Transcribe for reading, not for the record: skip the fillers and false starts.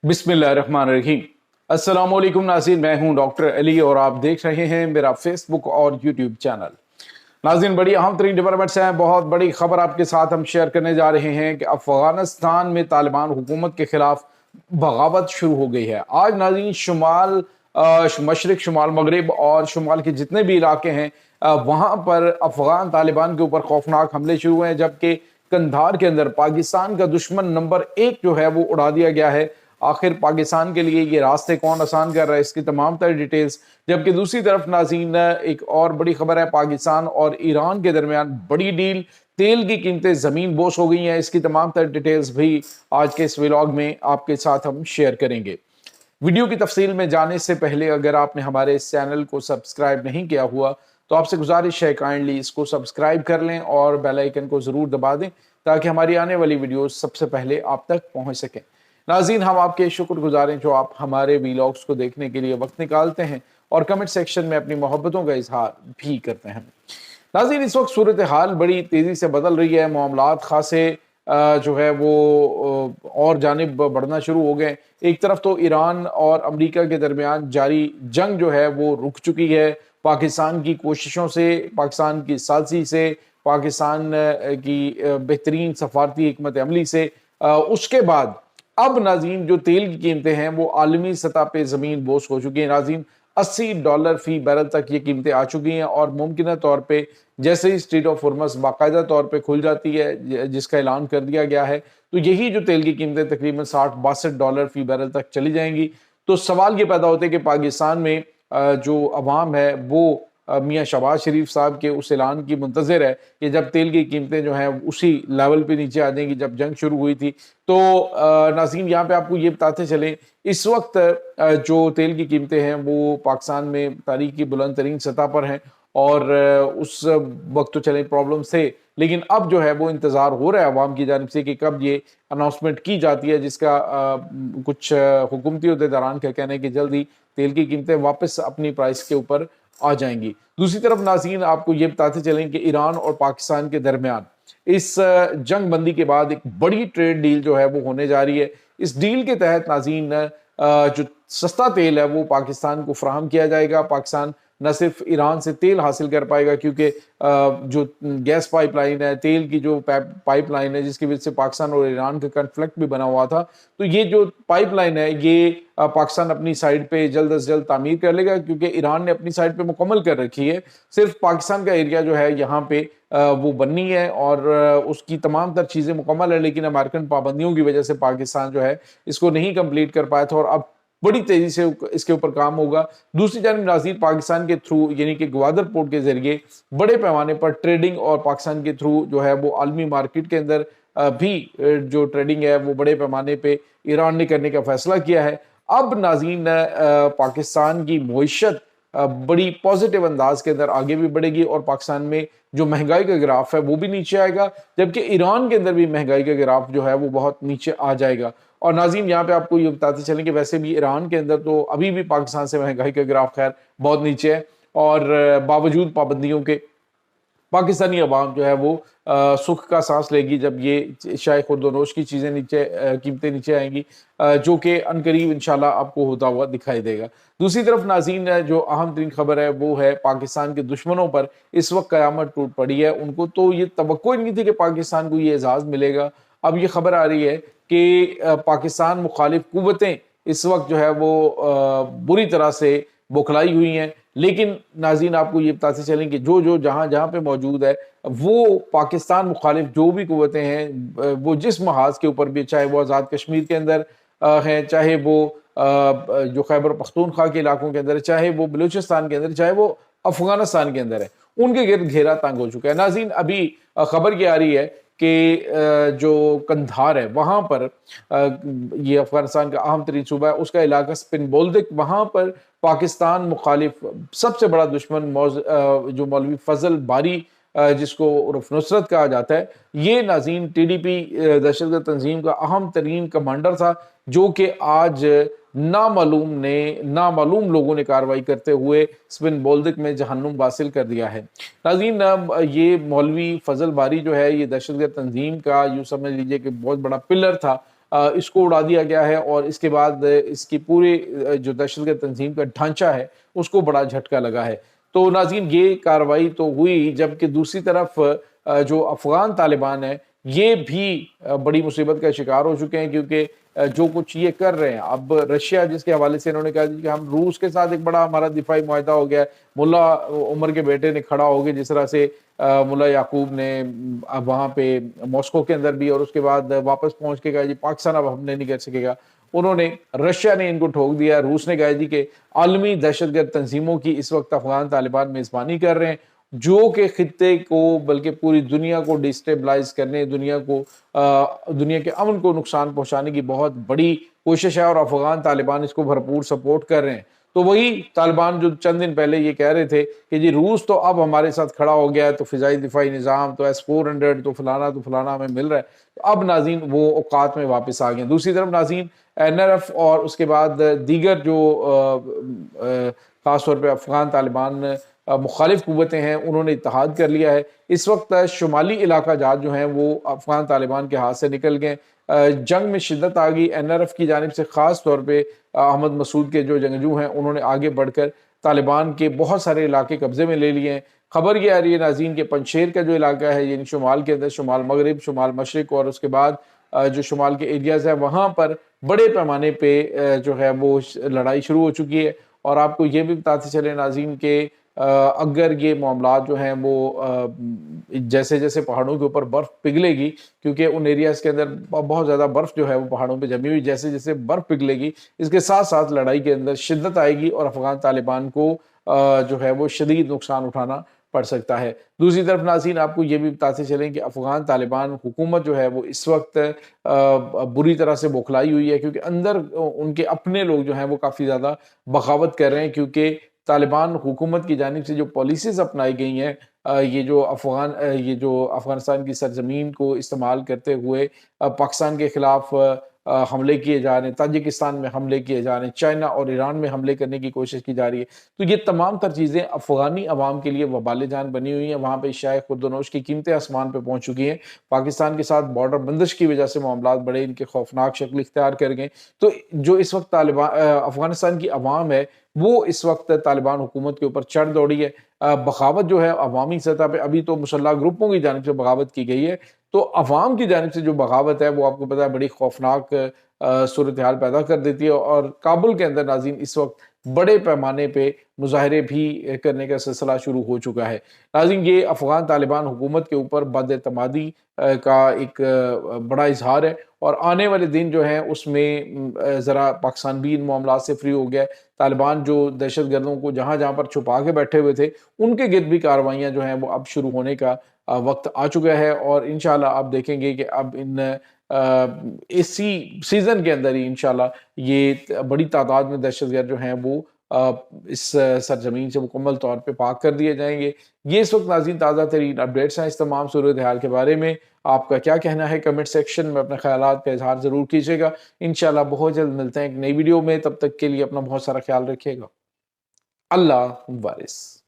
बिस्मिल्लाहिर्रहमानिर्रहीम। अस्सलाम वालेकुम नाज़रीन, मैं हूं डॉक्टर अली और आप देख रहे हैं मेरा फेसबुक और यूट्यूब चैनल। नाज़रीन, बड़ी अहम तरीन डेवलपमेंट्स हैं। बहुत बड़ी खबर आपके साथ हम शेयर करने जा रहे हैं कि अफगानिस्तान में तालिबान हुकूमत के खिलाफ बगावत शुरू हो गई है। आज नाज़रीन शुमाल मशरिक, शुमाल मगरिब और शुमाल के जितने भी इलाके हैं वहाँ पर अफगान तालिबान के ऊपर खौफनाक हमले शुरू हुए हैं, जबकि कंधार के अंदर पाकिस्तान का दुश्मन नंबर 1 जो है वो उड़ा दिया गया है। आखिर पाकिस्तान के लिए ये रास्ते कौन आसान कर रहा है, इसकी तमाम तर डिटेल्स। जबकि दूसरी तरफ नाज़रीन एक और बड़ी खबर है, पाकिस्तान और ईरान के दरमियान बड़ी डील, तेल की कीमतें ज़मीन बोस हो गई हैं। इसकी तमाम तर डिटेल्स भी आज के इस व्लॉग में आपके साथ हम शेयर करेंगे। वीडियो की तफसील में जाने से पहले अगर आपने हमारे इस चैनल को सब्सक्राइब नहीं किया हुआ तो आपसे गुजारिश है काइंडली इसको सब्सक्राइब कर लें और बेल आइकन को ज़रूर दबा दें ताकि हमारी आने वाली वीडियोस सबसे पहले आप तक पहुंच सकें। नाज़रीन, हम आपके शुक्रगुजार हैं जो आप हमारे वीलॉग्स को देखने के लिए वक्त निकालते हैं और कमेंट सेक्शन में अपनी मोहब्बतों का इजहार भी करते हैं। नाज़रीन, इस वक्त सूरत हाल बड़ी तेज़ी से बदल रही है। मामलात खासे जो है वो और जानिब बढ़ना शुरू हो गए। एक तरफ तो ईरान और अमेरिका के दरमियान जारी जंग जो है वो रुक चुकी है। पाकिस्तान की कोशिशों से, पाकिस्तान की साज़िश से, पाकिस्तान की बेहतरीन सफारती हिकमत अमली से, उसके बाद अब नाज़रीन जो तेल की कीमतें हैं वो आलमी सतह पे ज़मीन बोस हो चुकी हैं। नाज़रीन, $80 फी बैरल तक ये कीमतें आ चुकी हैं और मुमकिन तौर पे जैसे ही स्ट्रेट ऑफ हॉर्मज़ बाकायदा तौर पे खुल जाती है, जिसका ऐलान कर दिया गया है, तो यही जो तेल की कीमतें तकरीबन $60-62 फी बैरल तक चली जाएंगी। तो सवाल ये पैदा होते हैं कि पाकिस्तान में जो अवाम है वो मियाँ शहबाज शरीफ साहब के उस ऐलान की मुंतज़िर है कि जब तेल की कीमतें जो हैं उसी लेवल पे नीचे आ जाएंगी जब जंग शुरू हुई थी। तो नाज़रीन, यहाँ पे आपको ये बताते चलें, इस वक्त जो तेल की कीमतें हैं वो पाकिस्तान में तारीख की बुलंद तरीन सतह पर हैं और उस वक्त तो चलें प्रॉब्लम थे, लेकिन अब जो है वो इंतज़ार हो रहा है अवाम की जानिब से कि कब ये अनाउंसमेंट की जाती है, जिसका कुछ हुकूमती अहदेदारान का कहना है कि जल्द ही तेल की कीमतें वापस अपनी प्राइस के ऊपर आ जाएंगी। दूसरी तरफ नाज़रीन, आपको ये बताते चलें कि ईरान और पाकिस्तान के दरमियान इस जंग बंदी के बाद एक बड़ी ट्रेड डील जो है वो होने जा रही है। इस डील के तहत नाज़रीन जो सस्ता तेल है वो पाकिस्तान को फराहम किया जाएगा। पाकिस्तान न सिर्फ ईरान से तेल हासिल कर पाएगा, क्योंकि जो गैस पाइपलाइन है, तेल की जो पाइपलाइन है, जिसकी वजह से पाकिस्तान और ईरान का कन्फ्लिक्ट भी बना हुआ था, तो ये जो पाइपलाइन है ये पाकिस्तान अपनी साइड पे जल्द अज जल्द तामीर कर लेगा, क्योंकि ईरान ने अपनी साइड पे मुकम्मल कर रखी है। सिर्फ पाकिस्तान का एरिया जो है यहाँ पे वो बननी है और उसकी तमाम तर चीज़ें मुकम्मल है, लेकिन अमेरिकन पाबंदियों की वजह से पाकिस्तान जो है इसको नहीं कंप्लीट कर पाया था और अब बड़ी तेजी से इसके ऊपर काम होगा। दूसरी जानब नाज़रीन, पाकिस्तान के थ्रू यानी कि ग्वादर पोर्ट के जरिए बड़े पैमाने पर ट्रेडिंग और पाकिस्तान के थ्रू जो है वो आलमी मार्केट के अंदर भी जो ट्रेडिंग है वो बड़े पैमाने पे ईरान ने करने का फैसला किया है। अब नाज़रीन पाकिस्तान की मईशत बड़ी पॉजिटिव अंदाज के अंदर आगे भी बढ़ेगी और पाकिस्तान में जो महंगाई का ग्राफ है वो भी नीचे आएगा, जबकि ईरान के अंदर भी महंगाई का ग्राफ जो है वो बहुत नीचे आ जाएगा। और नाज़रीन, यहाँ पे आपको ये बताते चलें कि वैसे भी ईरान के अंदर तो अभी भी पाकिस्तान से महंगाई का ग्राफ खैर बहुत नीचे है और बावजूद पाबंदियों के पाकिस्तानी अवाम जो है वो सुख का सांस लेगी जब ये शाय खुर्दोनोश की चीज़ें नीचे कीमतें नीचे आएंगी, जो कि अनकरीब इंशाल्लाह आपको होता हुआ दिखाई देगा। दूसरी तरफ नाज़रीन, जो अहम तरीन खबर है वो है पाकिस्तान के दुश्मनों पर इस वक्त क़यामत टूट पड़ी है। उनको तो ये तवक्को ही नहीं थी कि पाकिस्तान को ये एजाज़ मिलेगा। अब ये खबर आ रही है कि पाकिस्तान मुखालिफ कुव्वतें इस वक्त जो है वो बुरी तरह से बौखलाई हुई हैं। लेकिन नाज़रीन, आपको ये बताते चलें कि जो जो जहाँ जहाँ पे मौजूद है वो पाकिस्तान मुखालिफ जो भी कुव्वतें हैं वो जिस महाज के ऊपर भी, चाहे वो आज़ाद कश्मीर के अंदर हैं, चाहे वो जो खैबर पख्तूनख्वा के इलाकों के अंदर, चाहे वो बलूचिस्तान के अंदर, चाहे वो अफगानिस्तान के अंदर है, उनके गिर्द घेरा तंग हो चुका है। नाज़रीन, अभी खबर ये आ रही है कि जो कंधार है वहाँ पर ये अफगानिस्तान का अहम तरीन सूबा है, उसका इलाका स्पिन बोल्दिक, वहाँ पर पाकिस्तान मुखालिफ सबसे बड़ा दुश्मन जो मौलवी फजल बारी जिसको उर्फ नुसरत कहा जाता है, ये नाज़रीन TDP दहशतगर्द तंजीम का अहम तरीन कमांडर था, जो कि आज नामालूम लोगों ने कार्रवाई करते हुए स्पिन बोल्दिक में जहन्नुम वासिल कर दिया है। नाज़रीन, ये मौलवी फजल बारी जो है ये दहशतगर्द तंजीम का यूँ समझ लीजिए कि बहुत बड़ा पिलर था اس کو اڑا دیا گیا ہے اور اس کے بعد اس کی پوری جو دہشت گرد تنظیم کا ڈھانچہ ہے اس کو بڑا جھٹکا لگا ہے۔ تو ناظرین یہ کارروائی تو ہوئی، جبکہ دوسری طرف جو افغان طالبان ہیں یہ بھی بڑی مصیبت کا شکار ہو چکے ہیں، کیونکہ جو کچھ یہ کر رہے ہیں، اب رشیا جس کے حوالے سے انہوں نے کہا کہ ہم روس کے ساتھ ایک بڑا ہمارا دفاعی معاہدہ ہو گیا ہے، ملا عمر کے بیٹے نے کھڑا ہو گیا، جس طرح سے ملا یعقوب نے وہاں پہ ماسکو کے اندر بھی اور اس کے بعد واپس پہنچ کے کہا جی پاکستان اب ہم نے نہیں کر سکے گا، انہوں نے رشیا نے ان کو ٹھوک دیا، روس نے کہا جی کہ عالمی دہشت گرد تنظیموں کی اس وقت افغان طالبان میزبانی کر رہے ہیں، جو کہ خطے کو بلکہ پوری دنیا کو ڈسٹیبلائز کرنے، دنیا کے امن کو نقصان پہنچانے کی بہت بڑی کوشش ہے، اور افغان طالبان اس کو بھرپور سپورٹ کر رہے ہیں۔ تو وہی طالبان جو چند دن پہلے یہ کہہ رہے تھے کہ جی روس تو اب ہمارے ساتھ کھڑا ہو گیا ہے، تو فضائی دفاعی نظام، تو S-400، تو فلانا ہمیں مل رہا ہے، تو اب ناظرین وہ اوقات میں واپس آ گئے۔ دوسری طرف ناظرین NRF اور اس کے بعد دیگر جو خاص طور پہ افغان طالبان مخالف قوتیں ہیں، انہوں نے اتحاد کر لیا ہے۔ اس وقت شمالی علاقہ جات جو ہیں وہ افغان طالبان کے ہاتھ سے نکل گئے، جنگ میں شدت آ گئی۔ NRF کی جانب سے خاص طور پہ احمد مسعود کے جو جنگجو ہیں انہوں نے آگے بڑھ کر طالبان کے بہت سارے علاقے قبضے میں لے لیے ہیں۔ خبر یہ آ رہی ہے ناظرین کہ پنشیر کا جو علاقہ ہے، یعنی شمال کے اندر، شمال مغرب، شمال مشرق اور اس کے بعد جو شمال کے ایریاز ہیں، وہاں پر بڑے پیمانے پہ جو ہے وہ لڑائی شروع ہو چکی ہے۔ اور آپ کو یہ بھی بتاتے چلے ناظرین کہ اگر یہ معاملات جو ہیں وہ جیسے جیسے پہاڑوں کے اوپر برف پگھلے گی، کیونکہ ان ایریاز کے اندر بہت زیادہ برف جو ہے وہ پہاڑوں پہ جمی ہوئی، جیسے جیسے برف پگھلے گی اس کے ساتھ ساتھ لڑائی کے اندر شدت آئے گی اور افغان طالبان کو جو ہے وہ شدید نقصان اٹھانا پڑ سکتا ہے۔ دوسری طرف ناظرین آپ کو یہ بھی بتاتے چلیں کہ افغان طالبان حکومت جو ہے وہ اس وقت بری طرح سے بوکھلائی ہوئی ہے، کیونکہ اندر ان کے اپنے لوگ جو ہیں وہ کافی زیادہ بغاوت کر رہے ہیں، کیونکہ طالبان حکومت کی جانب سے جو پالیسیز اپنائی گئی ہیں، یہ جو افغانستان کی سرزمین کو استعمال کرتے ہوئے پاکستان کے خلاف حملے کیے جا رہے ہیں، تاجکستان میں حملے کیے جا رہے ہیں، چائنا اور ایران میں حملے کرنے کی کوشش کی جا رہی ہے، تو یہ تمام تر چیزیں افغانی عوام کے لیے وبال جان بنی ہوئی ہیں۔ وہاں پہ شائع خردونوش کی قیمتیں آسمان پہ پہنچ چکی ہیں، پاکستان کے ساتھ بارڈر بندش کی وجہ سے معاملات بڑے ان کے خوفناک شکل اختیار کر گئے۔ تو جو اس وقت افغانستان کی عوام ہے وہ اس وقت طالبان حکومت کے اوپر چڑھ دوڑی ہے۔ بغاوت جو ہے عوامی سطح پہ، ابھی تو مسلح گروپوں کی جانب سے بغاوت کی گئی ہے، تو عوام کی جانب سے جو بغاوت ہے وہ آپ کو پتہ ہے بڑی خوفناک صورتحال پیدا کر دیتی ہے، اور کابل کے اندر ناظرین اس وقت بڑے پیمانے پہ مظاہرے بھی کرنے کا سلسلہ شروع ہو چکا ہے۔ ناظرین یہ افغان طالبان حکومت کے اوپر بد اعتمادی کا ایک بڑا اظہار ہے، اور آنے والے دن جو ہیں اس میں ذرا پاکستان بھی ان معاملات سے فری ہو گیا ہے۔ طالبان جو دہشت گردوں کو جہاں جہاں پر چھپا کے بیٹھے ہوئے تھے ان کے گرد بھی کارروائیاں جو ہیں وہ اب شروع ہونے کا وقت آ چکا ہے، اور انشاءاللہ آپ دیکھیں گے کہ اب اسی سیزن کے اندر ہی انشاءاللہ یہ بڑی تعداد میں دہشت گرد جو ہیں وہ اس سرزمین سے مکمل طور پہ پاک کر دیے جائیں گے۔ یہ اس وقت ناظرین تازہ ترین اپڈیٹس ہیں اس تمام صورتحال کے بارے میں۔ آپ کا کیا کہنا ہے کمنٹ سیکشن میں اپنے خیالات کا اظہار ضرور کیجیے گا۔ انشاءاللہ بہت جلد ملتے ہیں ایک نئی ویڈیو میں، تب تک کے لیے اپنا بہت سارا خیال رکھیے گا۔ اللہ وارث۔